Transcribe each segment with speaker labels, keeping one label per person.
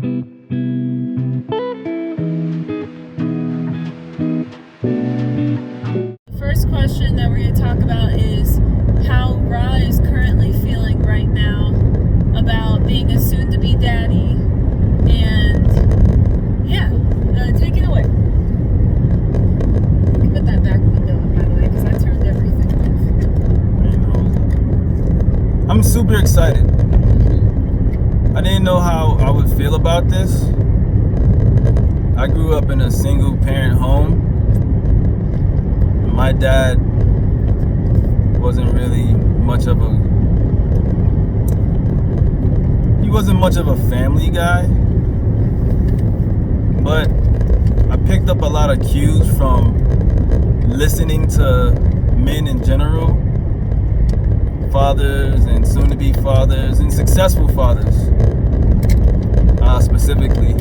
Speaker 1: The first question that we're going to talk about is how Ra is currently feeling right now about being a soon-to-be daddy. And yeah, take it away. You can put that back window up, by the way, because I turned everything off.
Speaker 2: I'm super excited. I didn't know how I would feel about this. I grew up in a single parent home. My dad wasn't really much of a family guy, but I picked up a lot of cues from listening to men in general, fathers and soon-to-be fathers and successful fathers specifically.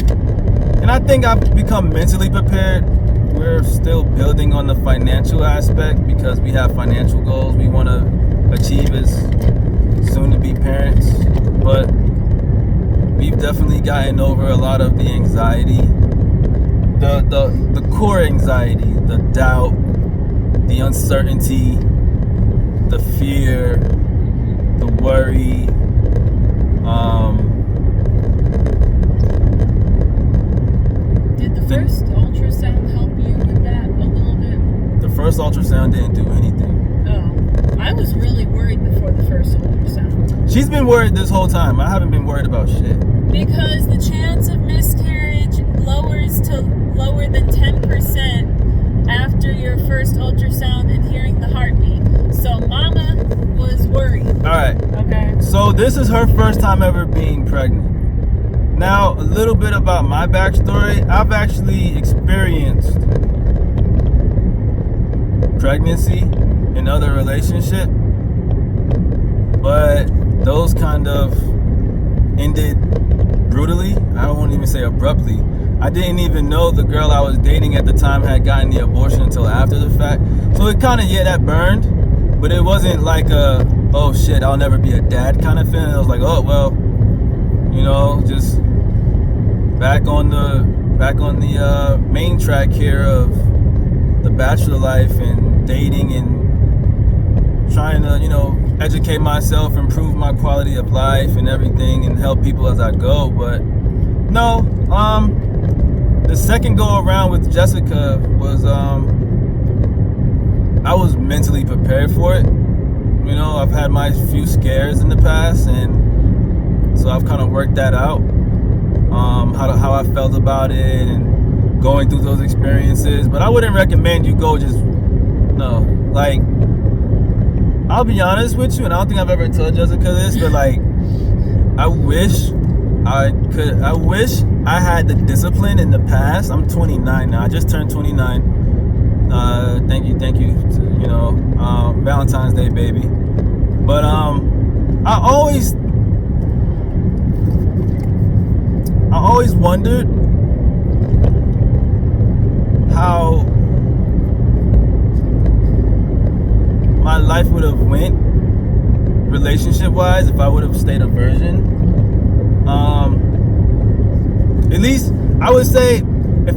Speaker 2: And I think I've become mentally prepared. We're still building on the financial aspect because we have financial goals we want to achieve as soon-to-be parents. But we've definitely gotten over a lot of the anxiety, the core anxiety, the doubt, the uncertainty, the fear, the worry.
Speaker 1: Did the first ultrasound help you with that a little bit?
Speaker 2: The first ultrasound didn't do anything.
Speaker 1: Oh, I was really worried before the first ultrasound.
Speaker 2: She's been worried this whole time. I haven't been worried about shit.
Speaker 1: Because the chance of miscarriage lowers to lower than 10% after your first ultrasound and hearing the heartbeat. So Mama was worried.
Speaker 2: Alright.
Speaker 1: Okay.
Speaker 2: So this is her first time ever being pregnant. Now, a little bit about my backstory. I've actually experienced pregnancy in other relationships, but those kind of ended brutally. I won't even say abruptly. I didn't even know the girl I was dating at the time had gotten the abortion until after the fact. So it kind of, that burned, but it wasn't like a, oh shit, I'll never be a dad kind of feeling. It was like, oh, well, just back on the main track here of the bachelor life and dating and trying to, educate myself, improve my quality of life and everything and help people as I go. But no, the second go around with Jessica was, I was mentally prepared for it. I've had my few scares in the past, and so I've kind of worked that out. How I felt about it and going through those experiences. But I wouldn't recommend you go I'll be honest with you, and I don't think I've ever told Jessica this, but I wish I had the discipline in the past. I'm 29 now. I just turned 29. Thank you. Valentine's Day, baby. But I always wondered how my life would have went relationship-wise if I would have stayed a virgin. At least I would say if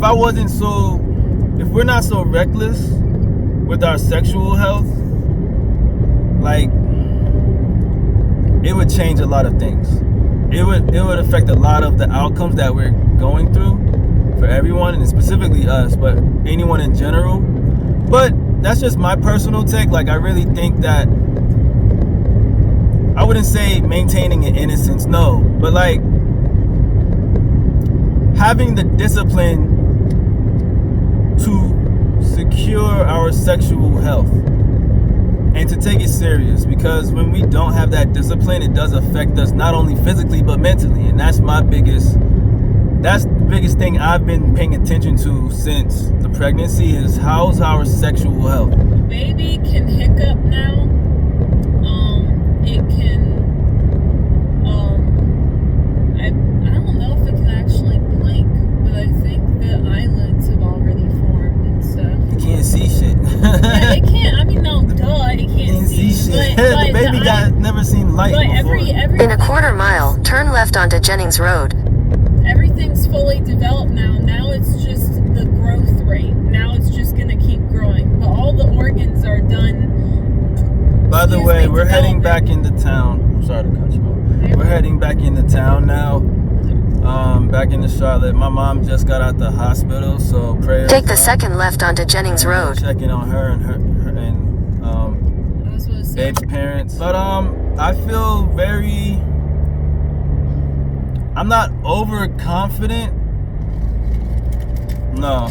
Speaker 2: we're not so reckless with our sexual health, it would change a lot of things. It would affect a lot of the outcomes that we're going through for everyone, and specifically us, but anyone in general. But that's just my personal take. I really think that I wouldn't say maintaining an innocence, no, but having the discipline to secure our sexual health and to take it serious, because when we don't have that discipline, it does affect us not only physically but mentally. And that's the biggest thing I've been paying attention to since the pregnancy is how's our sexual health.
Speaker 1: Baby can hiccup now. It can I don't know if it can actually blink, but I think the eyelids have already formed and stuff.
Speaker 2: It can't see shit.
Speaker 1: Yeah, it can't. I mean, no, duh, it can't see shit.
Speaker 2: But the baby never seen light before.
Speaker 1: Every
Speaker 3: In a quarter mile, turn left onto Jennings Road.
Speaker 1: everything's fully developed now. Now it's just the growth rate. Now it's just going to keep growing. But all the organs are done.
Speaker 2: By the way, we're heading back into town. I'm sorry to cut you off. We're heading back into town now. Back into Charlotte. My mom just got out the hospital, so prayers.
Speaker 3: Take the second left onto Jennings Road.
Speaker 2: Checking on her and Babe's parents. But I feel very. I'm not overconfident. No.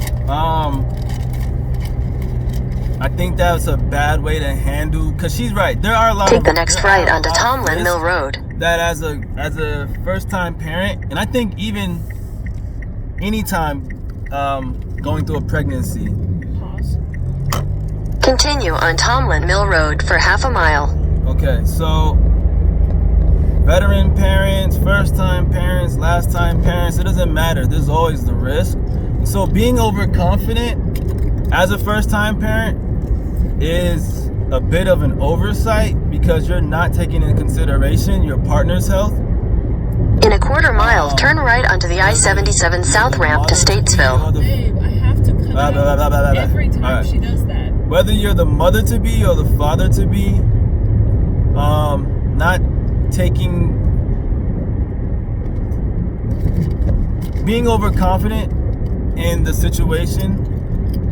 Speaker 2: I think that's a bad way to handle, because she's right. There are a lot.
Speaker 3: Take the next right onto Tomlin Mill Road.
Speaker 2: That as a first-time parent, and I think even anytime going through a pregnancy.
Speaker 1: Pause.
Speaker 3: Continue on Tomlin Mill Road for half a mile.
Speaker 2: Okay, so veteran parents, first-time parents, last-time parents, it doesn't matter. There's always the risk. So being overconfident as a first-time parent is a bit of an oversight, because you're not taking into consideration your partner's health.
Speaker 3: In a quarter mile, turn right onto the I-77 South ramp to Statesville.
Speaker 1: Babe, I have to cut out every time she does that.
Speaker 2: Whether you're the mother-to-be or the father-to-be, not taking, being overconfident in the situation.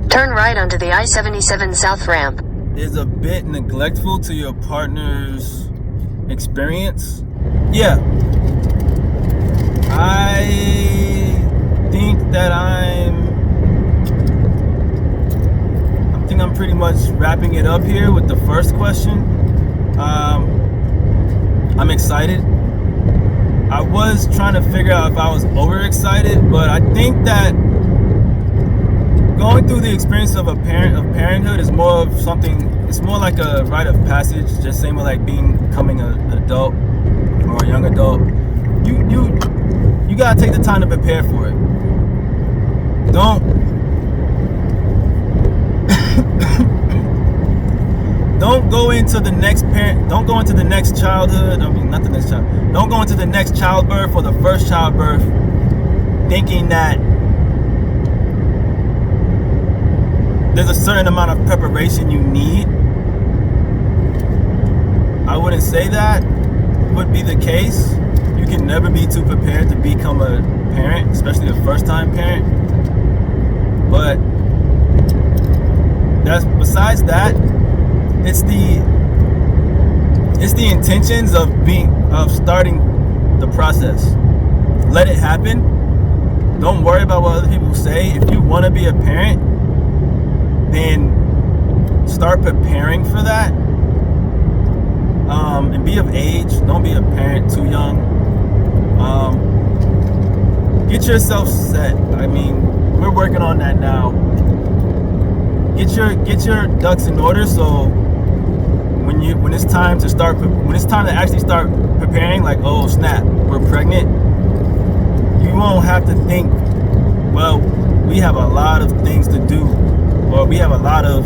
Speaker 3: Turn right onto the I-77 South ramp.
Speaker 2: Is a bit neglectful to your partner's experience. Yeah. I think that I'm pretty much wrapping it up here with the first question. I'm excited. I was trying to figure out if I was overexcited, but I think that going through the experience of parenthood is more of something. It's more like a rite of passage, just same with like becoming an adult or a young adult. You gotta take the time to prepare for it. Don't go into the next parent. Don't go into the next childhood. I mean, not the next child. Don't go into the next childbirth or the first childbirth thinking that there's a certain amount of preparation you need. I wouldn't say that would be the case. You can never be too prepared to become a parent, especially a first-time parent. But besides that, it's the intentions of starting the process. Let it happen. Don't worry about what other people say. If you want to be a parent, then start preparing for that. And be of age. Don't be a parent too young. Get yourself set. I mean, we're working on that now. Get your ducks in order, so when it's time to actually start preparing, like, oh snap, we're pregnant, you won't have to think, well, we have a lot of things to do, or we have a lot of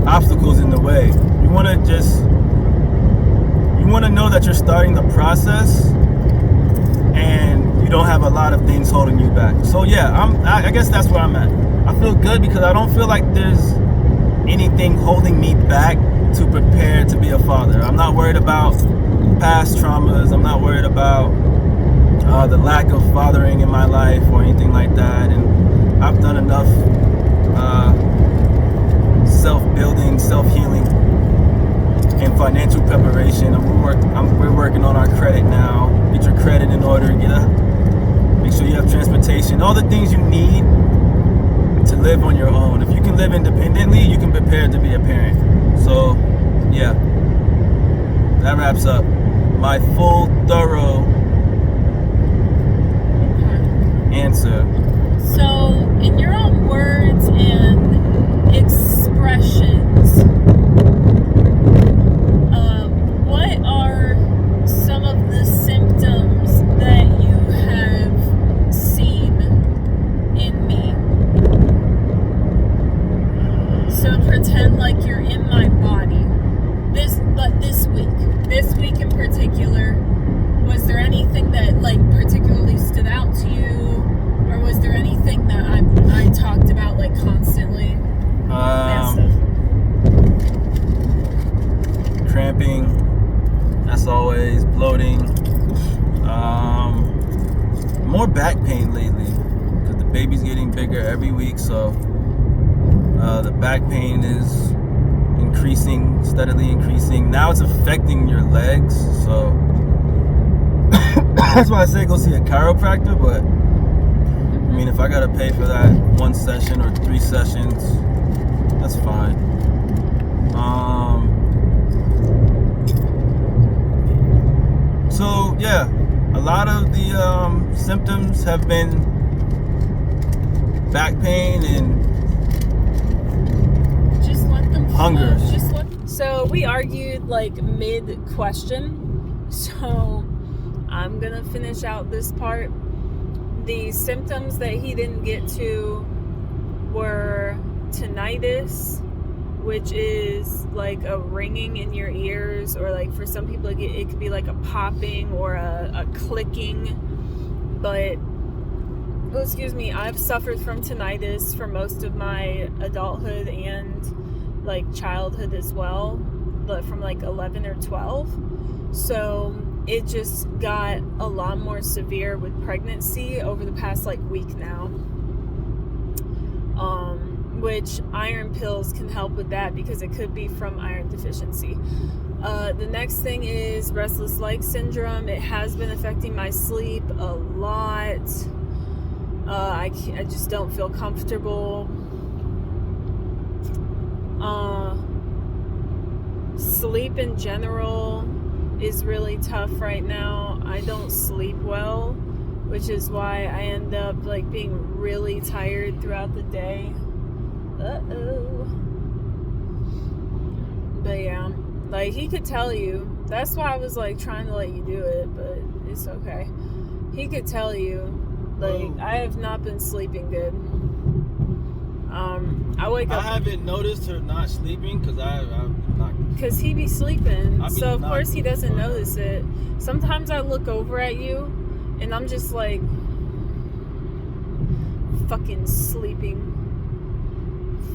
Speaker 2: obstacles in the way. You want to know that you're starting the process and you don't have a lot of things holding you back. So yeah, I guess that's where I'm at. I feel good because I don't feel like there's anything holding me back to prepare to be a father. I'm not worried about past traumas. I'm not worried about the lack of fathering in my life or anything like that. And I've done enough self-building, self-healing, and financial preparation. We're working on our credit now. Get your credit in order. Make sure you have transportation. All the things you need to live on your own. If you can live independently, you can prepare to be a parent. So, yeah, that wraps up my full, thorough answer.
Speaker 1: So, in your own words and expressions, what are some of the symptoms that you have seen in me? So pretend like you're in my body. This week in particular, was there any
Speaker 2: more back pain lately because the baby's getting bigger every week, so the back pain is increasing, steadily increasing. Now it's affecting your legs, so that's why I say go see a chiropractor. But I mean, if I gotta pay for that 1 session or 3 sessions, that's fine. So yeah, a lot of the symptoms have been back pain and
Speaker 1: just let them
Speaker 2: hunger.
Speaker 1: So we argued like mid question, so I'm gonna finish out this part. The symptoms that he didn't get to were tinnitus, which is like a ringing in your ears, or like for some people it could be like a popping or a clicking. But I've suffered from tinnitus for most of my adulthood and like childhood as well, but from like 11 or 12. So it just got a lot more severe with pregnancy over the past like week now. Which iron pills can help with that because it could be from iron deficiency. The next thing is Restless Leg Syndrome. It has been affecting my sleep a lot. I just don't feel comfortable. Sleep in general is really tough right now. I don't sleep well, which is why I end up like being really tired throughout the day. But yeah, like he could tell you. That's why I was like trying to let you do it, but it's okay. He could tell you, like, I have not been sleeping good. I wake up.
Speaker 2: I haven't noticed her not sleeping because I'm not.
Speaker 1: Because he be sleeping, so of course he doesn't notice it. Sometimes I look over at you, and I'm just like, fucking sleeping.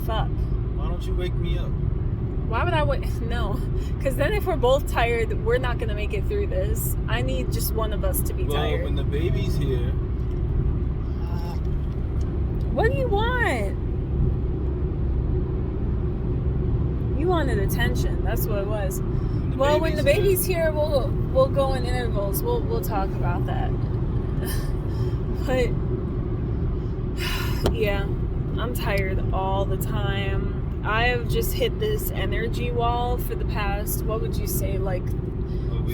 Speaker 1: Fuck.
Speaker 2: Why don't you wake me up?
Speaker 1: Why would I wait? No, because then if we're both tired, we're not gonna make it through this. I need just one of us to be tired.
Speaker 2: Well, when the baby's here.
Speaker 1: What do you want? You wanted attention. That's what it was. Well, when the baby's here, we'll go in intervals. We'll talk about that. But yeah, I'm tired all the time. I have just hit this energy wall for the past, what would you say, like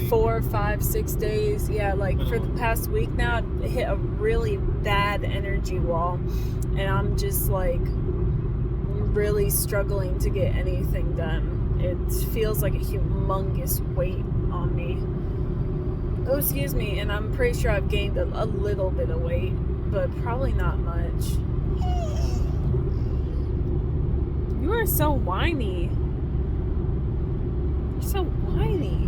Speaker 1: 4, 5, 6 days? Yeah, like for the past week now, I hit a really bad energy wall, and I'm just like really struggling to get anything done. It feels like a humongous weight on me. Oh, excuse me, and I'm pretty sure I've gained a little bit of weight, but probably not much. You are so whiny. You're so whiny.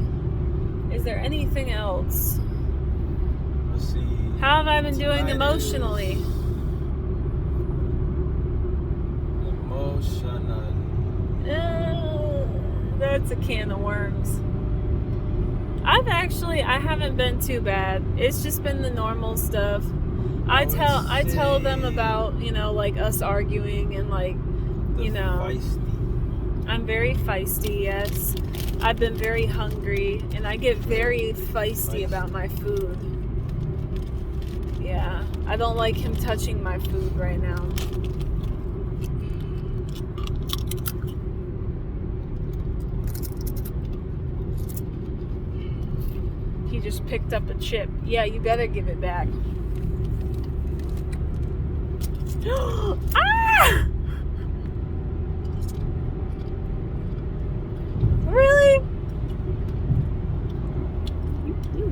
Speaker 1: Is there anything else?
Speaker 2: Let's see.
Speaker 1: How have I been doing emotionally? That's a can of worms. I haven't been too bad. It's just been the normal stuff. I tell them about, like us arguing and like,
Speaker 2: Feisty.
Speaker 1: I'm very feisty, yes. I've been very hungry, and I get very feisty about my food. Yeah, I don't like him touching my food right now. He just picked up a chip. Yeah, you better give it back. Ah! Really? You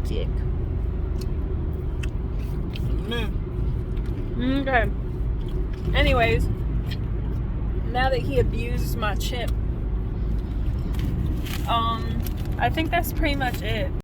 Speaker 1: dick. Okay. Anyways, now that he abused my chip, I think that's pretty much it.